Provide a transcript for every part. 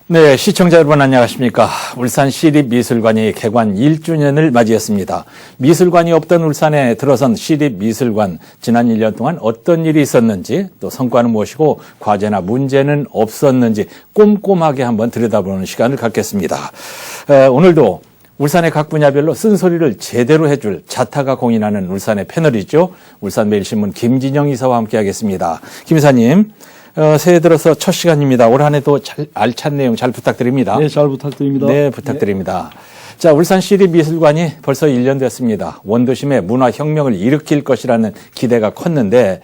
네, 시청자 여러분 안녕하십니까. 울산 시립미술관이 개관 1주년을 맞이했습니다. 미술관이 없던 울산에 들어선 시립미술관, 지난 1년 동안 어떤 일이 있었는지, 또 성과는 무엇이고 과제나 문제는 없었는지 꼼꼼하게 한번 들여다보는 시간을 갖겠습니다. 오늘도 울산의 각 분야별로 쓴소리를 제대로 해줄 자타가 공인하는 울산의 패널이죠. 울산매일신문 김진영 이사와 함께하겠습니다. 김 이사님. 새해 들어서 첫 시간입니다. 올 한 해도 알찬 내용 잘 부탁드립니다. 네, 잘 부탁드립니다. 네, 부탁드립니다. 네. 자, 울산 시립미술관이 벌써 1년 됐습니다. 원도심의 문화혁명을 일으킬 것이라는 기대가 컸는데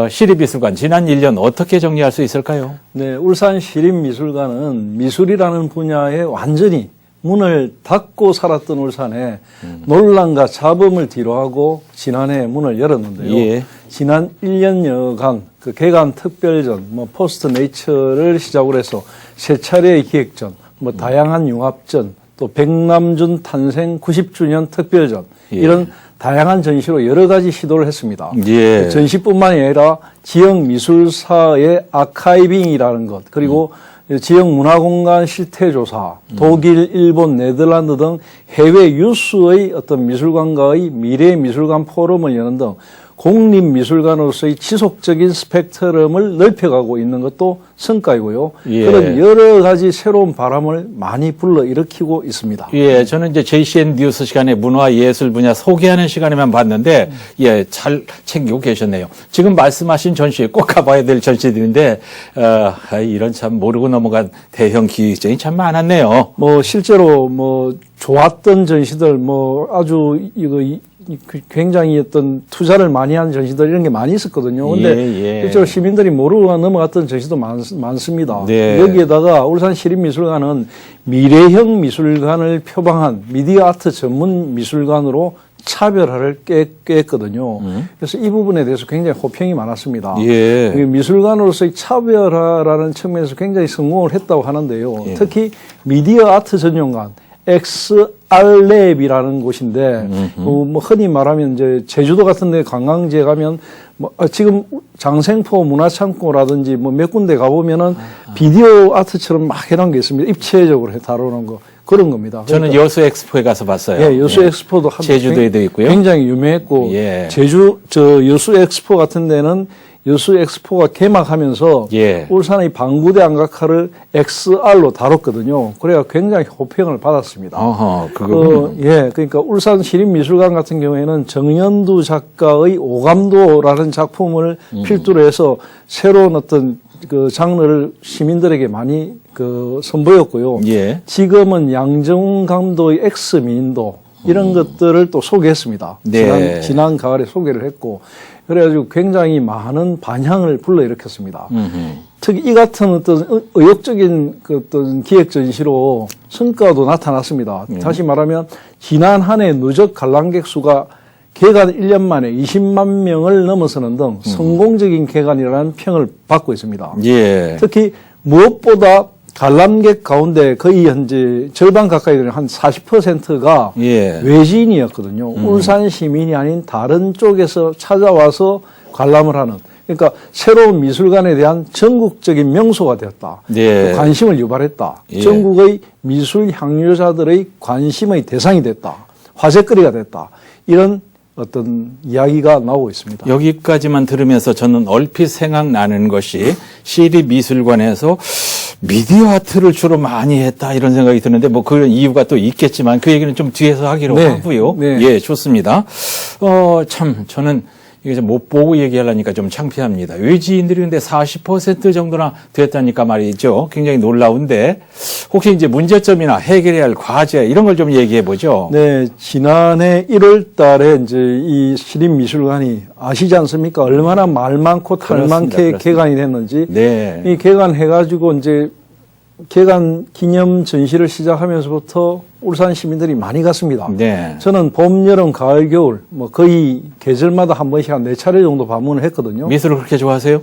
시립미술관 지난 1년 어떻게 정리할 수 있을까요? 네, 울산 시립미술관은 미술이라는 분야에 완전히 문을 닫고 살았던 울산에 논란과 잡음을 뒤로하고 지난해 문을 열었는데요. 예. 지난 1년여간 그 개관 특별전, 포스트 네이처를 시작으로 해서 세 차례의 기획전, 다양한 융합전, 또 백남준 탄생 90주년 특별전, 예. 이런 다양한 전시로 여러 가지 시도를 했습니다. 예. 전시뿐만이 아니라 지역 미술사의 아카이빙이라는 것, 그리고 지역 문화공간 실태조사, 독일, 일본, 네덜란드 등 해외 유수의 어떤 미술관과의 미래 미술관 포럼을 여는 등 공립미술관으로서의 지속적인 스펙트럼을 넓혀가고 있는 것도 성과이고요. 예. 그런 여러 가지 새로운 바람을 많이 불러일으키고 있습니다. 예, 저는 이제 JCN 뉴스 시간에 문화예술 분야 소개하는 시간에만 봤는데, 예, 잘 챙기고 계셨네요. 지금 말씀하신 전시 꼭 가봐야 될 전시들인데, 이런 참 모르고 넘어간 대형 기획전이 참 많았네요. 실제로 좋았던 전시들, 아주 굉장히 어떤 투자를 많이 한 전시들 이런 게 많이 있었거든요. 근데 실제로 시민들이 모르고 넘어갔던 전시도 많습니다. 네. 여기에다가 울산 시립미술관은 미래형 미술관을 표방한 미디어 아트 전문 미술관으로 차별화를 꾀했거든요. 그래서 이 부분에 대해서 굉장히 호평이 많았습니다. 예. 미술관으로서의 차별화라는 측면에서 굉장히 성공을 했다고 하는데요. 예. 특히 미디어 아트 전용관, XR랩이라는 곳인데, 흔히 말하면 이제 제주도 같은 데 관광지에 가면, 지금 장생포 문화창고라든지 몇 군데 가보면은 비디오 아트처럼 막 해놓은 게 있습니다. 입체적으로 다루는 거. 그런 겁니다. 저는 그러니까 여수 엑스포에 가서 봤어요. 예, 여수 엑스포도 제주도에도 있고요. 굉장히 유명했고, 예. 여수 엑스포 같은 데는 여수 엑스포가 개막하면서 예. 울산의 방구대 안각화를 XR로 다뤘거든요. 그래야 굉장히 호평을 받았습니다. 그거군요. 그러니까 울산 시립미술관 같은 경우에는 정연두 작가의 오감도라는 작품을 필두로 해서 새로운 어떤 그 장르를 시민들에게 많이 선보였고요. 예. 지금은 양정훈 감독의 엑스미인도 이런 것들을 또 소개했습니다. 네. 지난 가을에 소개를 했고, 그래가지고 굉장히 많은 반향을 불러일으켰습니다. 특히 이 같은 어떤 의욕적인 어떤 기획 전시로 성과도 나타났습니다. 다시 말하면 지난 한 해 누적 관람객 수가 개관 1년 만에 20만 명을 넘어서는 등 성공적인 개관이라는 평을 받고 있습니다. 예. 특히 무엇보다 관람객 가운데 거의 현재 절반 가까이 되는 한 40%가 예. 외지인이었거든요. 울산 시민이 아닌 다른 쪽에서 찾아와서 관람을 하는. 그러니까 새로운 미술관에 대한 전국적인 명소가 되었다. 예. 관심을 유발했다. 예. 전국의 미술 향유자들의 관심의 대상이 됐다. 화제거리가 됐다. 이런 어떤 이야기가 나오고 있습니다. 여기까지만 들으면서 저는 얼핏 생각나는 것이 시립미술관에서 미디어 아트를 주로 많이 했다 이런 생각이 드는데 그런 이유가 또 있겠지만 그 얘기는 좀 뒤에서 하기로 하고요. 네. 예, 좋습니다. 참 저는 이게 좀 못 보고 얘기하려니까 좀 창피합니다. 외지인들이 근데 40% 정도나 됐다니까 말이죠. 굉장히 놀라운데 혹시 이제 문제점이나 해결해야 할 과제 이런 걸 좀 얘기해 보죠. 네, 지난해 1월 달에 이제 이 시립미술관이 아시지 않습니까? 얼마나 말 많고 탈 많게 개관이 됐는지. 네. 이 개관해가지고 이제 개관 기념 전시를 시작하면서부터 울산 시민들이 많이 갔습니다. 네. 저는 봄, 여름, 가을, 겨울 거의 계절마다 한 번씩 한 4차례 정도 방문을 했거든요. 미술을 그렇게 좋아하세요?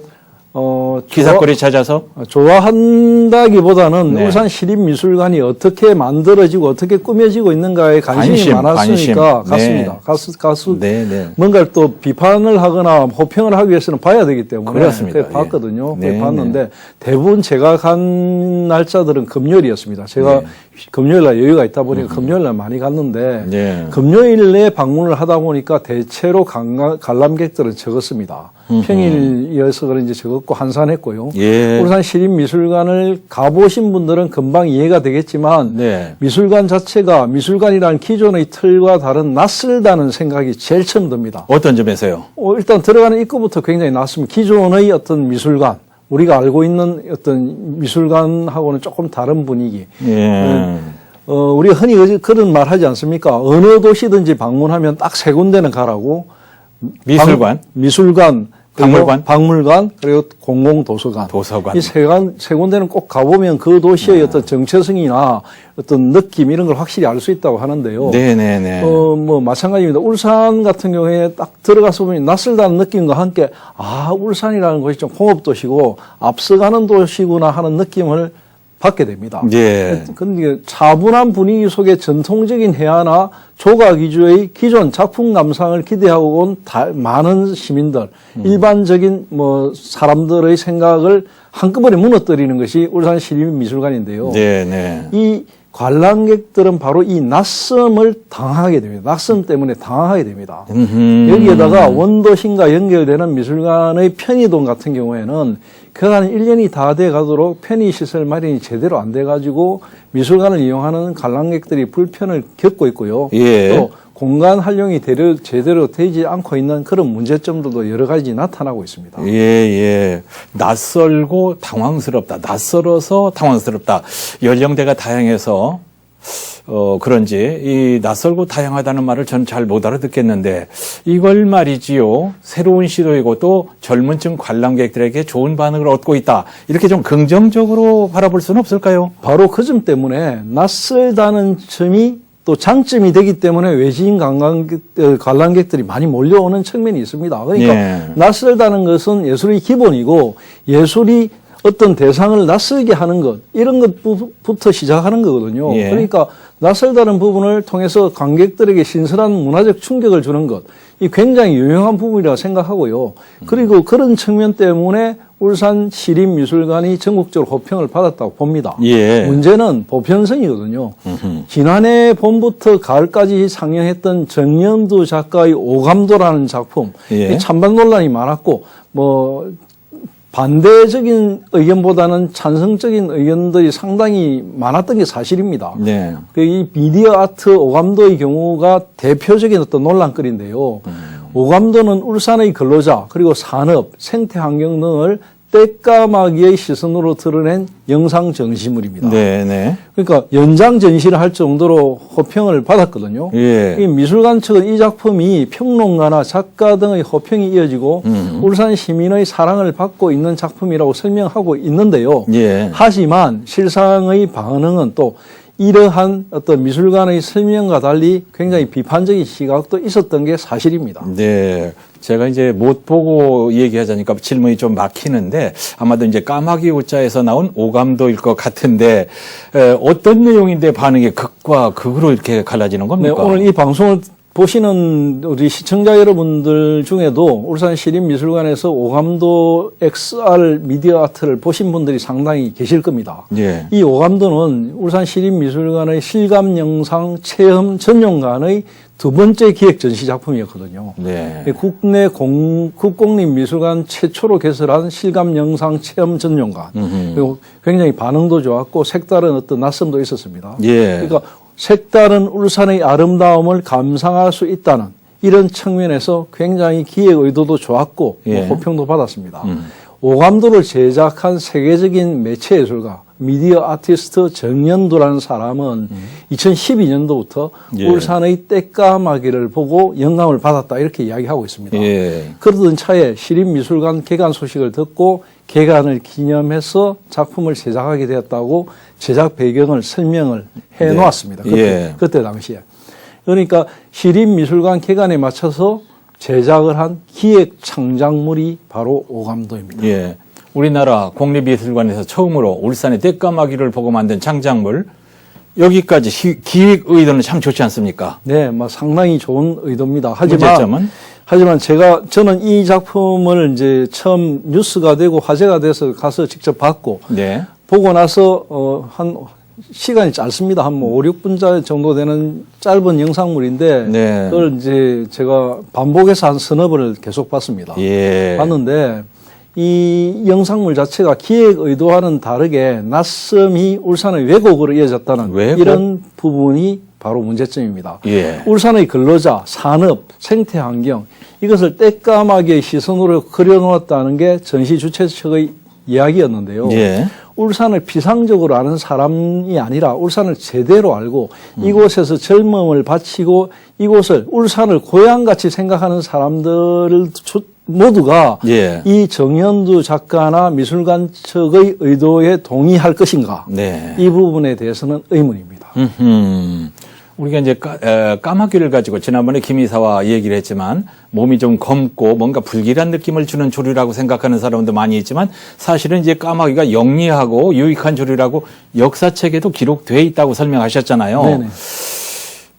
기사거리 찾아서? 좋아한다기보다는 네. 울산시립미술관이 어떻게 만들어지고 어떻게 꾸며지고 있는가에 관심이 많았으니까 갔습니다. 가수 네, 네. 뭔가를 또 비판을 하거나 호평을 하기 위해서는 봐야 되기 때문에 그렇습니다. 그래 봤거든요. 네, 봤는데 대부분 제가 간 날짜들은 금요일이었습니다. 제가 금요일 날 여유가 있다 보니까 금요일 날 많이 갔는데 네. 금요일에 방문을 하다 보니까 대체로 관람객들은 적었습니다. 평일이어서 그런지 적었고 한산했고요. 예. 울산시립미술관을 가보신 분들은 금방 이해가 되겠지만 네. 미술관 자체가 미술관이라는 기존의 틀과 다른 낯설다는 생각이 제일 처음 듭니다. 어떤 점에서요? 일단 들어가는 입구부터 굉장히 낯섭니다. 기존의 어떤 미술관, 우리가 알고 있는 어떤 미술관하고는 조금 다른 분위기. 예. 우리가 흔히 그런 말 하지 않습니까? 어느 도시든지 방문하면 딱 세 군데는 가라고. 미술관? 미술관, 박물관? 박물관, 그리고 공공도서관. 도서관. 이 세 군데는 꼭 가보면 그 도시의 어떤 정체성이나 어떤 느낌 이런 걸 확실히 알 수 있다고 하는데요. 네네네. 뭐 마찬가지입니다. 울산 같은 경우에 딱 들어가서 보면 낯설다는 느낌과 함께 울산이라는 곳이 좀 공업도시고 앞서가는 도시구나 하는 느낌을 받게 됩니다. 예. 근데 차분한 분위기 속에 전통적인 해화나 조각 위주의 기존 작품 감상을 기대하고 온 많은 시민들, 일반적인 사람들의 생각을 한꺼번에 무너뜨리는 것이 울산시립미술관인데요. 네네. 이 관람객들은 바로 이 낯섦을 당하게 됩니다. 낯섦 때문에 당하게 됩니다. 여기에다가 원도심과 연결되는 미술관의 편의동 같은 경우에는 그간 1년이 다 돼 가도록 편의시설 마련이 제대로 안 돼 가지고 미술관을 이용하는 관람객들이 불편을 겪고 있고요. 예. 또 공간 활용이 제대로 되지 않고 있는 그런 문제점들도 여러 가지 나타나고 있습니다. 예, 예. 낯설고 당황스럽다. 낯설어서 당황스럽다. 연령대가 다양해서 그런지 이 낯설고 다양하다는 말을 전 잘 못 알아듣겠는데 이걸 말이지요. 새로운 시도이고 또 젊은층 관람객들에게 좋은 반응을 얻고 있다. 이렇게 좀 긍정적으로 바라볼 수는 없을까요? 바로 그 점 때문에 낯설다는 점이 또 장점이 되기 때문에 외지인 관람객들이 많이 몰려오는 측면이 있습니다. 그러니까 예. 낯설다는 것은 예술의 기본이고 예술이 어떤 대상을 낯설게 하는 것 이런 것부터 시작하는 거거든요. 예. 그러니까 낯설다는 부분을 통해서 관객들에게 신선한 문화적 충격을 주는 것 이 굉장히 유용한 부분이라고 생각하고요. 그리고 그런 측면 때문에 울산시립미술관이 전국적으로 호평을 받았다고 봅니다. 예. 문제는 보편성이거든요. 지난해 봄부터 가을까지 상영했던 정연두 작가의 오감도라는 작품 예. 찬반 논란이 많았고 반대적인 의견보다는 찬성적인 의견들이 상당히 많았던 게 사실입니다. 네. 이 미디어 아트 오감도의 경우가 대표적인 어떤 논란거리인데요. 오감도는 울산의 근로자 그리고 산업, 생태환경 등을 땔까마귀의 시선으로 드러낸 영상 전시물입니다. 네네. 그러니까 연장 전시를 할 정도로 호평을 받았거든요. 예. 이 미술관 측은 이 작품이 평론가나 작가 등의 호평이 이어지고 울산 시민의 사랑을 받고 있는 작품이라고 설명하고 있는데요. 예. 하지만 실상의 반응은 또 이러한 어떤 미술관의 설명과 달리 굉장히 비판적인 시각도 있었던 게 사실입니다. 네. 제가 이제 못 보고 얘기하자니까 질문이 좀 막히는데 아마도 이제 까마귀 우자에서 나온 오감도일 것 같은데 어떤 내용인데 반응이 극과 극으로 이렇게 갈라지는 겁니까? 네, 오늘 이 방송을 보시는 우리 시청자 여러분들 중에도 울산시립미술관에서 오감도 XR 미디어 아트를 보신 분들이 상당히 계실 겁니다. 예. 이 오감도는 울산시립미술관의 실감영상 체험 전용관의 두 번째 기획 전시 작품이었거든요. 네. 국내 국공립미술관 최초로 개설한 실감영상 체험 전용관. 그리고 굉장히 반응도 좋았고 색다른 어떤 낯섦도 있었습니다. 예. 그러니까 색다른 울산의 아름다움을 감상할 수 있다는 이런 측면에서 굉장히 기획 의도도 좋았고 예. 호평도 받았습니다. 오감도를 제작한 세계적인 매체 예술가 미디어 아티스트 정연두라는 사람은 2012년도부터 예. 울산의 땔까마귀를 보고 영감을 받았다 이렇게 이야기하고 있습니다. 예. 그러던 차에 시립미술관 개관 소식을 듣고 개관을 기념해서 작품을 제작하게 되었다고 제작 배경을 설명을 해 놓았습니다. 예. 그때 당시에. 그러니까 시립미술관 개관에 맞춰서 제작을 한 기획 창작물이 바로 오감도입니다. 예. 우리나라 국립미술관에서 처음으로 울산의 떼까마귀를 보고 만든 창작물, 여기까지 기획 의도는 참 좋지 않습니까? 네, 뭐 상당히 좋은 의도입니다. 문제점은? 하지만 저는 이 작품을 이제 처음 뉴스가 되고 화제가 돼서 가서 직접 봤고, 네. 보고 나서, 한 시간이 짧습니다. 한 뭐 5, 6분 정도 되는 짧은 영상물인데, 네. 그걸 이제 제가 반복해서 한 서너 번을 계속 봤습니다. 예. 봤는데, 이 영상물 자체가 기획 의도와는 다르게 낯섦이 울산의 왜곡으로 이어졌다는 왜곡? 이런 부분이 바로 문제점입니다. 예. 울산의 근로자, 산업, 생태환경 이것을 떼까마귀의 시선으로 그려놓았다는 게 전시 주최 측의 이야기였는데요. 예. 울산을 피상적으로 아는 사람이 아니라 울산을 제대로 알고 이곳에서 젊음을 바치고 이곳을 울산을 고향같이 생각하는 사람들 모두가 예. 이 정현두 작가나 미술관 측의 의도에 동의할 것인가? 네. 이 부분에 대해서는 의문입니다. 우리가 이제 까마귀를 가지고 지난번에 김 이사와 얘기를 했지만 몸이 좀 검고 뭔가 불길한 느낌을 주는 조류라고 생각하는 사람도 많이 있지만 사실은 이제 까마귀가 영리하고 유익한 조류라고 역사책에도 기록돼 있다고 설명하셨잖아요. 네네.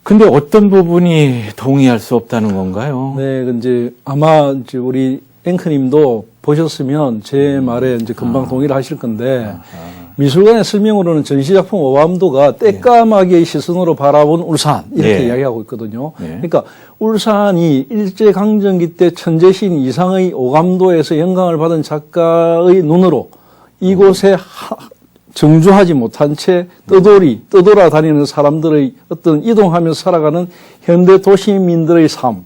근데 어떤 부분이 동의할 수 없다는 건가요? 네, 이제 아마 이제 우리 앵커님도 보셨으면 제 말에 이제 금방 동의를 하실 건데 미술관의 설명으로는 전시작품 오감도가 떼까마귀의 시선으로 바라본 울산 이렇게 네. 이야기하고 있거든요. 네. 그러니까 울산이 일제강점기 때 천재신 이상의 오감도에서 영감을 받은 작가의 눈으로 이곳에 정주하지 못한 채 떠돌아 다니는 사람들의 어떤 이동하면서 살아가는 현대 도시민들의 삶,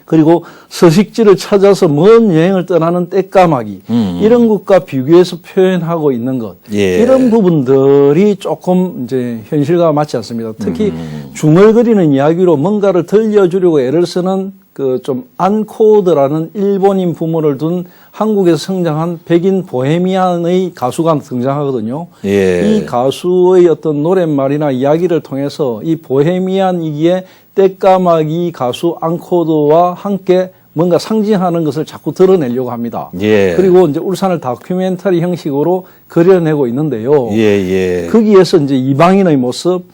그리고 서식지를 찾아서 먼 여행을 떠나는 떼까마귀 이런 것과 비교해서 표현하고 있는 것 예. 이런 부분들이 조금 이제 현실과 맞지 않습니다. 특히 중얼거리는 이야기로 뭔가를 들려주려고 애를 쓰는 그 좀 안코드라는 일본인 부모를 둔 한국에서 성장한 백인 보헤미안의 가수가 등장하거든요. 예. 이 가수의 어떤 노랫말이나 이야기를 통해서 이 보헤미안이기에 떼까마귀 가수 안코드와 함께 뭔가 상징하는 것을 자꾸 드러내려고 합니다. 예. 그리고 이제 울산을 다큐멘터리 형식으로 그려내고 있는데요. 예. 거기에서 이제 이방인의 모습,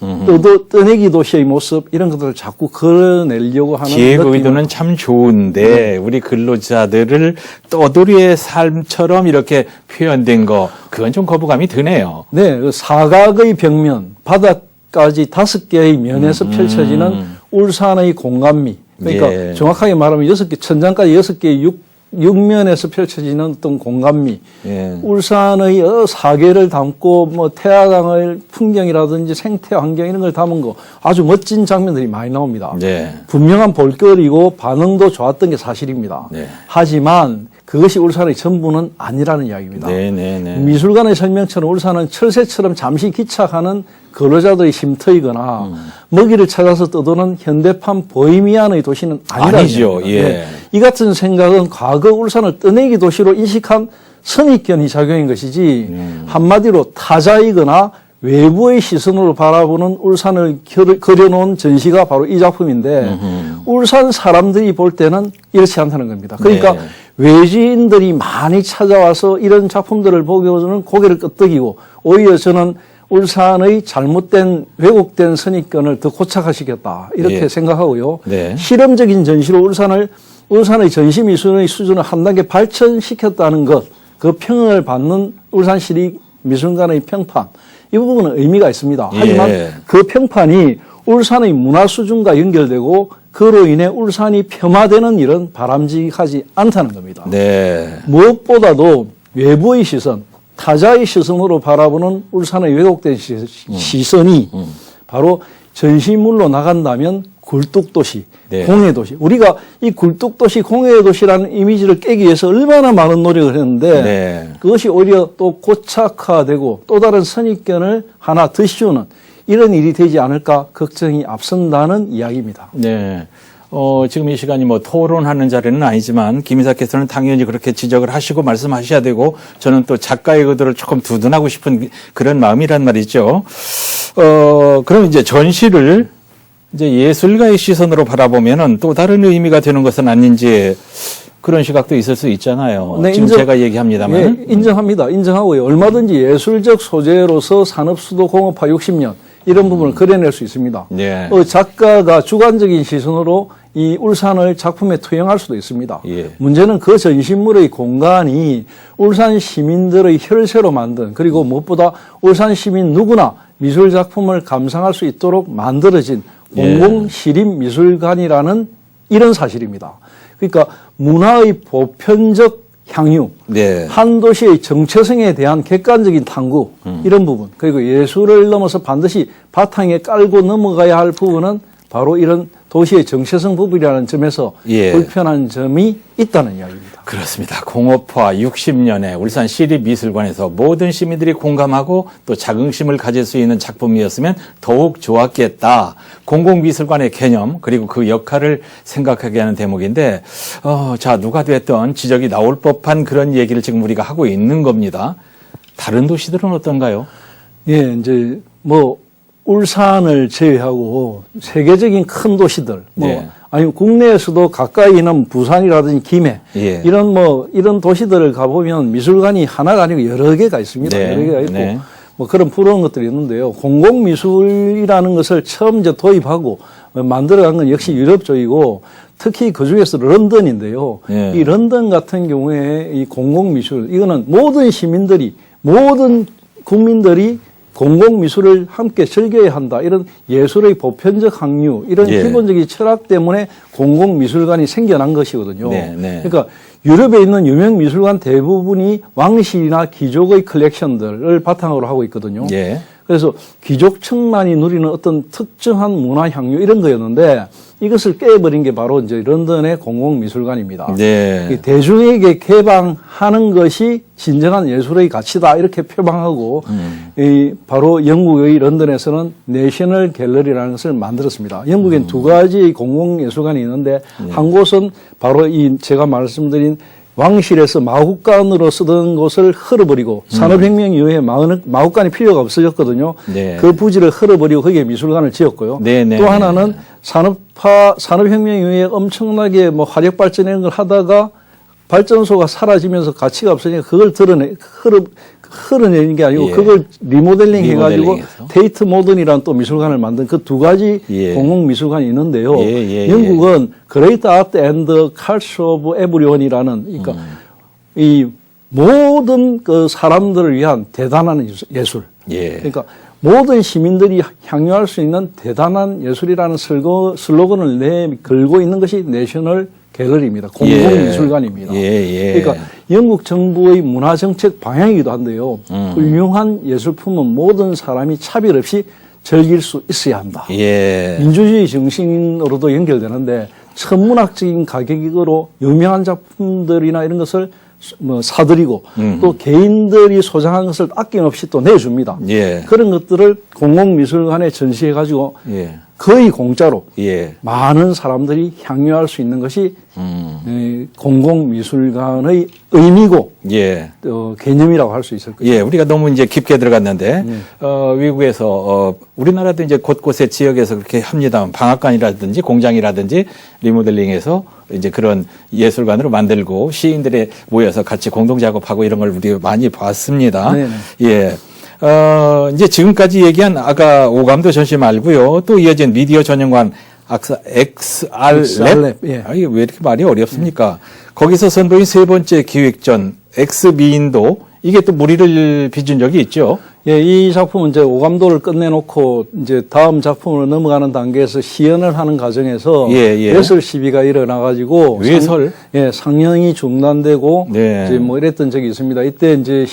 떠내기 도시의 모습 이런 것들을 자꾸 그려내려고 하는 기획 느낌을 의도는 참 좋은데 우리 근로자들을 떠돌이의 삶처럼 이렇게 표현된 거 그건 좀 거부감이 드네요. 네, 그 사각의 벽면, 바닥까지 5개의 면에서 펼쳐지는 울산의 공간미. 그러니까 예. 정확하게 말하면 6개, 천장까지 6개의 육면에서 펼쳐지는 어떤 공간미. 예. 울산의 사계를 담고 뭐 태화강의 풍경이라든지 생태 환경 이런 걸 담은 거 아주 멋진 장면들이 많이 나옵니다. 네. 분명한 볼거리고 반응도 좋았던 게 사실입니다. 네. 하지만 그것이 울산의 전부는 아니라는 이야기입니다. 네. 미술관의 설명처럼 울산은 철새처럼 잠시 기착하는 근로자들의 쉼터이거나 먹이를 찾아서 떠도는 현대판 보헤미안의 도시는 아니라는 아니죠. 이야기입니다. 예. 네. 이 같은 생각은 과거 울산을 떠내기 도시로 인식한 선입견이 작용인 것이지 한마디로 타자이거나 외부의 시선으로 바라보는 울산을 그려놓은 전시가 바로 이 작품인데 울산 사람들이 볼 때는 이렇지 않다는 겁니다. 그러니까 네. 외지인들이 많이 찾아와서 이런 작품들을 보고는 고개를 끄덕이고 오히려 저는 울산의 잘못된 왜곡된 선입견을 더 고착화시켰다 이렇게 예. 생각하고요. 네. 실험적인 전시로 울산의 전시 미술의 수준을 한 단계 발전시켰다는 것, 그 평을 받는 울산시립미술관의 평판 이 부분은 의미가 있습니다. 하지만 예. 그 평판이 울산의 문화 수준과 연결되고 그로 인해 울산이 폄하되는 일은 바람직하지 않다는 겁니다. 네. 무엇보다도 외부의 시선, 타자의 시선으로 바라보는 울산의 왜곡된 시선이 바로 전시물로 나간다면 굴뚝도시, 네. 공해도시. 우리가 이 굴뚝도시, 공해도시라는 이미지를 깨기 위해서 얼마나 많은 노력을 했는데 네. 그것이 오히려 또 고착화되고 또 다른 선입견을 하나 더 씌우는 이런 일이 되지 않을까 걱정이 앞선다는 이야기입니다. 네. 지금 이 시간이 뭐 토론하는 자리는 아니지만 김 이사께서는 당연히 그렇게 지적을 하시고 말씀하셔야 되고 저는 또 작가의 의도를 조금 두둔하고 싶은 그런 마음이란 말이죠. 그럼 이제 전시를 이제 예술가의 시선으로 바라보면은 또 다른 의미가 되는 것은 아닌지 그런 시각도 있을 수 있잖아요. 네, 지금 제가 얘기합니다만. 예, 인정합니다. 인정하고요. 얼마든지 예술적 소재로서 산업수도 공업화 60년 이런 부분을 그려낼 수 있습니다. 네. 작가가 주관적인 시선으로 이 울산을 작품에 투영할 수도 있습니다. 예. 문제는 그 전시물의 공간이 울산 시민들의 혈세로 만든, 그리고 무엇보다 울산 시민 누구나 미술 작품을 감상할 수 있도록 만들어진 공공시립미술관이라는 이런 사실입니다. 그러니까 문화의 보편적 향유, 네. 한 도시의 정체성에 대한 객관적인 탐구, 이런 부분, 그리고 예술을 넘어서 반드시 바탕에 깔고 넘어가야 할 부분은 바로 이런 도시의 정체성 부분이라는 점에서 예. 불편한 점이 있다는 이야기입니다. 그렇습니다. 공업화 60년에 울산 시립미술관에서 모든 시민들이 공감하고 또 자긍심을 가질 수 있는 작품이었으면 더욱 좋았겠다. 공공미술관의 개념 그리고 그 역할을 생각하게 하는 대목인데 자 누가 됐던 지적이 나올 법한 그런 얘기를 지금 우리가 하고 있는 겁니다. 다른 도시들은 어떤가요? 예, 이제 울산을 제외하고 세계적인 큰 도시들, 네. 아니면 국내에서도 가까이 있는 부산이라든지 김해, 예. 이런 도시들을 가보면 미술관이 하나가 아니고 여러 개가 있습니다. 네. 여러 개가 있고, 네. 그런 부러운 것들이 있는데요. 공공미술이라는 것을 처음 이제 도입하고 만들어간 건 역시 유럽 쪽이고, 특히 그 중에서 런던인데요. 예. 이 런던 같은 경우에 이 공공미술, 이거는 모든 시민들이, 모든 국민들이 공공미술을 함께 즐겨야 한다. 이런 예술의 보편적 항류, 이런 예. 기본적인 철학 때문에 공공미술관이 생겨난 것이거든요. 네, 네. 그러니까 유럽에 있는 유명 미술관 대부분이 왕실이나 귀족의 컬렉션들을 바탕으로 하고 있거든요. 예. 그래서 귀족층만이 누리는 어떤 특정한 문화 향유 이런 거였는데 이것을 깨버린 게 바로 이제 런던의 공공미술관입니다. 네. 이 대중에게 개방하는 것이 진정한 예술의 가치다 이렇게 표방하고 바로 영국의 런던에서는 내셔널 갤러리라는 것을 만들었습니다. 영국엔 두 가지의 공공예술관이 있는데 한 곳은 바로 이 제가 말씀드린 왕실에서 마국간으로 쓰던 곳을 헐어버리고 산업혁명 이후에 마국간이 필요가 없어졌거든요. 네. 그 부지를 헐어버리고 거기에 미술관을 지었고요. 네, 네, 또 하나는 산업혁명 이후에 엄청나게 화력 발전 이런 걸 하다가 발전소가 사라지면서 가치가 없으니까 그걸 흘러내는 게 아니고 예. 그걸 리모델링 해가지고 리모델링해서. 테이트 모던이라는 또 미술관을 만든 그 두 가지 예. 공공미술관이 있는데요. 예. 영국은 그레이트 아트 앤드 칼처 오브 에브리원이라는 그러니까 이 모든 그 사람들을 위한 대단한 예술. 예. 그러니까 모든 시민들이 향유할 수 있는 대단한 예술이라는 슬로건을 내걸고 있는 것이 내셔널 갤러리입니다. 공공미술관입니다. 예. 그러니까 영국 정부의 문화정책 방향이기도 한데요. 훌륭한 예술품은 모든 사람이 차별 없이 즐길 수 있어야 한다. 예. 민주주의 정신으로도 연결되는데 천문학적인 가격으로 유명한 작품들이나 이런 것을 사들이고 또 개인들이 소장한 것을 아낌없이 또 내줍니다. 예. 그런 것들을 공공미술관에 전시해가지고 예. 거의 공짜로 예. 많은 사람들이 향유할 수 있는 것이 공공미술관의 의미고 예. 개념이라고 할 수 있을 거예요. 예, 우리가 너무 이제 깊게 들어갔는데, 외국에서, 우리나라도 이제 곳곳에 지역에서 그렇게 합니다만, 방앗간이라든지 공장이라든지 리모델링해서 이제 그런 예술관으로 만들고 시인들이 모여서 같이 공동 작업하고 이런 걸 우리가 많이 봤습니다. 네네. 예. 이제 지금까지 얘기한 아까 오감도 전시 말고요. 또 이어진 미디어 전용관 XR랩. 예. 아, 이게 왜 이렇게 말이 어렵습니까? 거기서 선보인 세 번째 기획전 X미인도 이게 또 무리를 빚은 적이 있죠. 예, 이 작품은 이제 오감도를 끝내놓고 이제 다음 작품으로 넘어가는 단계에서 시연을 하는 과정에서 예. 외설 시비가 일어나가지고 외설? 상영이 중단되고 네. 이제 이랬던 적이 있습니다. 이때 이제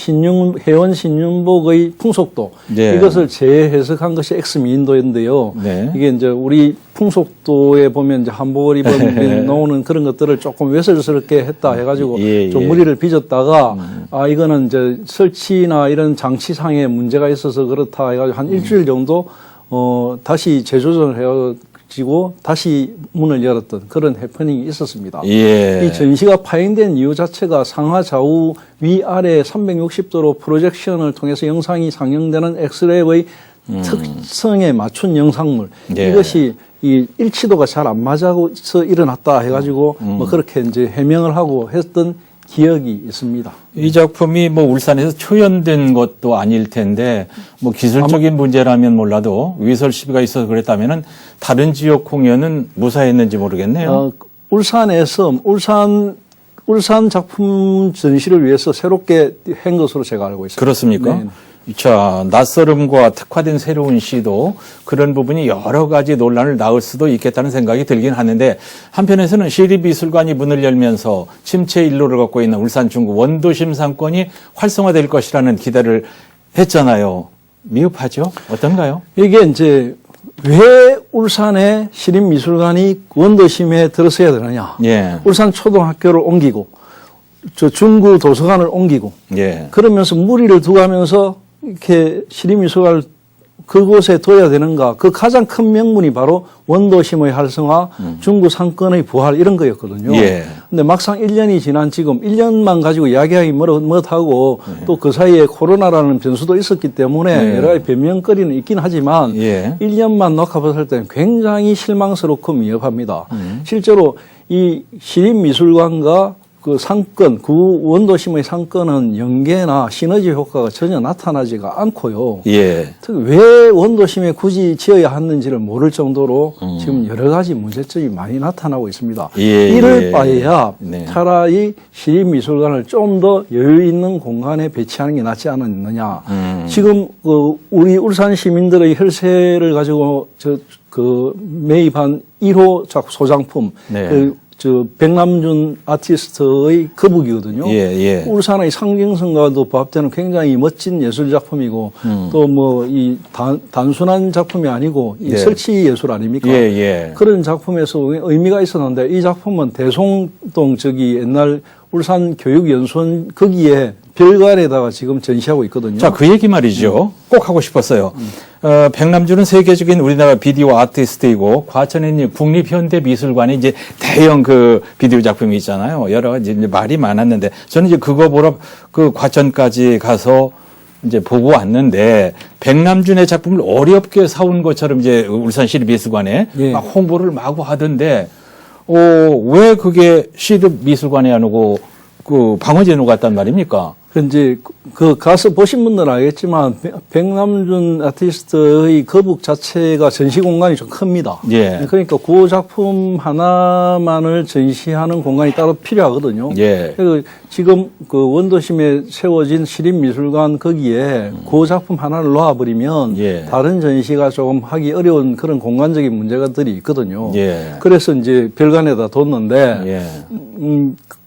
회원 신윤복의 풍속도 네. 이것을 재해석한 것이 엑스미인도인데요. 네. 이게 이제 우리 풍속도에 보면 이제 한복을 입은 나오는 그런 것들을 조금 외설스럽게 했다 해가지고 좀 무리를 빚었다가 이거는 이제 설치나 이런 장치상의 문제가 있어서 그렇다 해가지고 한 일주일 정도 다시 재조정을 해가지고 다시 문을 열었던 그런 해프닝이 있었습니다. 예. 이 전시가 파행된 이유 자체가 상하 좌우 위아래 360도로 프로젝션을 통해서 영상이 상영되는 엑스랩의 특성에 맞춘 영상물 예. 이것이 이 일치도가 잘 안 맞아서 일어났다 해가지고 뭐 그렇게 이제 해명을 하고 했던 기억이 있습니다. 이 작품이 뭐 울산에서 초연된 것도 아닐 텐데 뭐 기술적인 문제라면 몰라도 위설 시비가 있어서 그랬다면은 다른 지역 공연은 무사했는지 모르겠네요. 울산에서 울산 작품 전시를 위해서 새롭게 한 것으로 제가 알고 있습니다. 그렇습니까? 네. 자, 낯설음과 특화된 새로운 시도 그런 부분이 여러 가지 논란을 낳을 수도 있겠다는 생각이 들긴 하는데 한편에서는 시립미술관이 문을 열면서 침체 일로를 걷고 있는 울산 중구 원도심 상권이 활성화될 것이라는 기대를 했잖아요. 미흡하죠? 어떤가요? 이게 이제 왜 울산에 시립미술관이 원도심에 들어서야 되느냐. 예. 울산 초등학교를 옮기고 저 중구 도서관을 옮기고 예. 그러면서 무리를 두가면서 이렇게 시립미술관을 그곳에 둬야 되는가. 그 가장 큰 명분이 바로 원도심의 활성화, 중구 상권의 부활 이런 거였거든요. 예. 근데 막상 1년이 지난 지금 1년만 가지고 이야기하기 못하고 또 그 사이에 코로나라는 변수도 있었기 때문에 여러 가지 변명거리는 있긴 하지만 예. 1년만 놓아봤을 때는 굉장히 실망스럽고 미흡합니다. 실제로 이 시립미술관과 그 상권, 구 원도심의 상권은 연계나 시너지 효과가 전혀 나타나지가 않고요. 예. 특히 왜 원도심에 굳이 지어야 하는지를 모를 정도로 지금 여러 가지 문제점이 많이 나타나고 있습니다. 예, 이럴 예. 바에야 네. 차라리 시립미술관을 좀 더 여유 있는 공간에 배치하는 게 낫지 않았느냐. 지금 우리 울산 시민들의 혈세를 가지고 매입한 1호 소장품, 네. 백남준 아티스트의 거북이거든요. 예, 예. 울산의 상징성과도 부합되는 굉장히 멋진 예술 작품이고 또 뭐 이 단순한 작품이 아니고 이 예. 설치 예술 아닙니까? 예, 예. 그런 작품에서 의미가 있었는데 이 작품은 대송동 옛날 울산 교육연수원 거기에 별관에다가 지금 전시하고 있거든요. 자, 그 얘기 말이죠. 꼭 하고 싶었어요. 백남준은 세계적인 우리나라 비디오 아티스트이고 과천에 있는 국립현대미술관에 이제 대형 그 비디오 작품이 있잖아요. 여러 가지 이제 말이 많았는데 저는 이제 그거 보러 그 과천까지 가서 이제 보고 왔는데 백남준의 작품을 어렵게 사온 것처럼 이제 울산시립미술관에 예. 막 홍보를 마구 하던데 왜 그게 시립미술관에 안 오고 그 방어제로 갔단 말입니까? 이제 그 가서 보신 분들은 알겠지만 백남준 아티스트의 거북 자체가 전시 공간이 좀 큽니다. 예. 그러니까 그 작품 하나만을 전시하는 공간이 따로 필요하거든요. 예. 그래서 지금 그 원도심에 세워진 시립미술관 거기에 그 작품 하나를 놓아버리면 예. 다른 전시가 조금 하기 어려운 그런 공간적인 문제가들이 있거든요. 예. 그래서 이제 별관에다 뒀는데 예.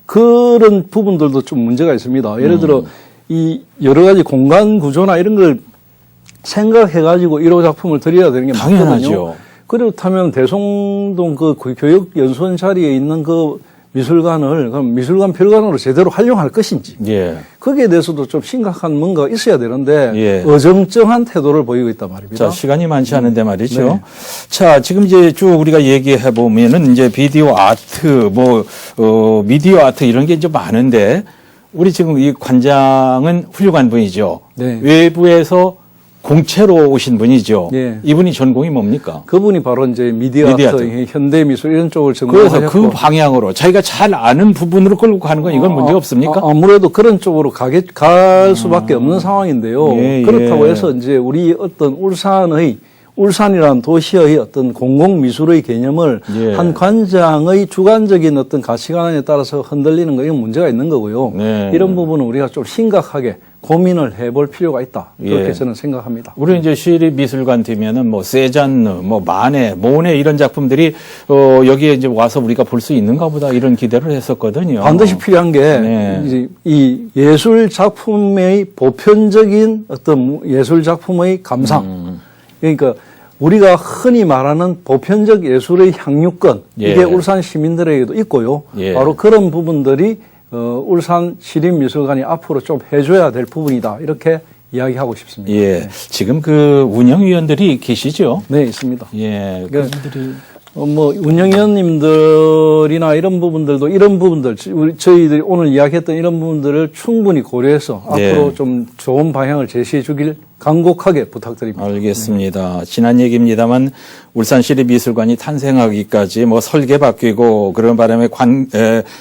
그런 부분들도 좀 문제가 있습니다. 예를 들어 이 여러 가지 공간 구조나 이런 걸 생각해가지고 1호 작품을 드려야 되는 게 당연하죠. 맞거든요. 그렇다면 대송동 그 교육연수원 자리에 있는 그 미술관을 그럼 미술관 별관으로 제대로 활용할 것인지 예. 거기에 대해서도 좀 심각한 뭔가가 있어야 되는데 예. 어정쩡한 태도를 보이고 있단 말입니다. 자, 시간이 많지 않은데 말이죠. 네. 자, 지금 이제 쭉 우리가 얘기해 보면은 이제 비디오 아트, 미디어 아트 이런 게 이제 많은데 우리 지금 이 관장은 훌륭한 분이죠. 네. 외부에서 공채로 오신 분이죠. 예. 이분이 전공이 뭡니까? 그분이 바로 이제 미디어 아트, 현대미술 이런 쪽을 그래서 전공하셨고 그 방향으로 자기가 잘 아는 부분으로 끌고 가는 건 이건 문제가 없습니까? 아무래도 그런 쪽으로 갈 수밖에 없는 상황인데요. 예, 그렇다고 예. 해서 이제 우리 어떤 울산이라는 도시의 어떤 공공미술의 개념을 예. 한 관장의 주관적인 어떤 가치관에 따라서 흔들리는 거 이건 문제가 있는 거고요. 네. 이런 부분은 우리가 좀 심각하게 고민을 해볼 필요가 있다. 그렇게 예. 저는 생각합니다. 우리 이제 시립미술관 뒤면은 뭐 세잔느, 뭐 마네, 모네 이런 작품들이 여기에 이제 와서 우리가 볼 수 있는가 보다 이런 기대를 했었거든요. 반드시 필요한 게 네. 이제 이 예술 작품의 보편적인 어떤 예술 작품의 감상. 그러니까 우리가 흔히 말하는 보편적 예술의 향유권 예. 이게 울산 시민들에게도 있고요. 예. 바로 그런 부분들이 울산 시립미술관이 앞으로 좀 해줘야 될 부분이다. 이렇게 이야기하고 싶습니다. 예. 지금 그 운영위원들이 계시죠? 네, 있습니다. 예. 그러니까 그분들이 뭐 운영위원님들이나 이런 부분들도 이런 부분들 저희들이 오늘 이야기했던 이런 부분들을 충분히 고려해서 네. 앞으로 좀 좋은 방향을 제시해 주길 간곡하게 부탁드립니다. 알겠습니다. 지난 얘기입니다만 울산시립미술관이 탄생하기까지 뭐 설계 바뀌고 그런 바람에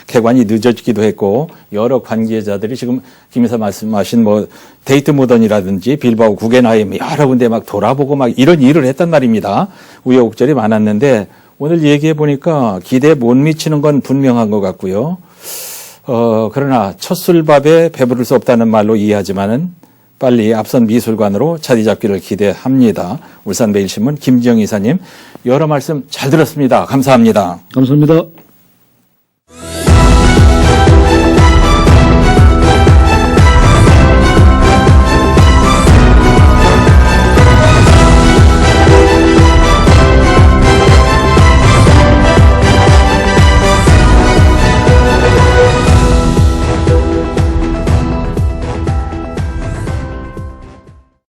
개관이 늦어지기도 했고 여러 관계자들이 지금 김 이사 말씀하신 뭐 데이트 모던이라든지 빌바오 구겐하임 여러 군데 막 돌아보고 막 이런 일을 했단 말입니다. 우여곡절이 많았는데 오늘 얘기해 보니까 기대에 못 미치는 건 분명한 것 같고요. 그러나 첫 술밥에 배부를 수 없다는 말로 이해하지만은 빨리 앞선 미술관으로 자리 잡기를 기대합니다. 울산매일신문 김지영 이사님 여러 말씀 잘 들었습니다. 감사합니다. 감사합니다.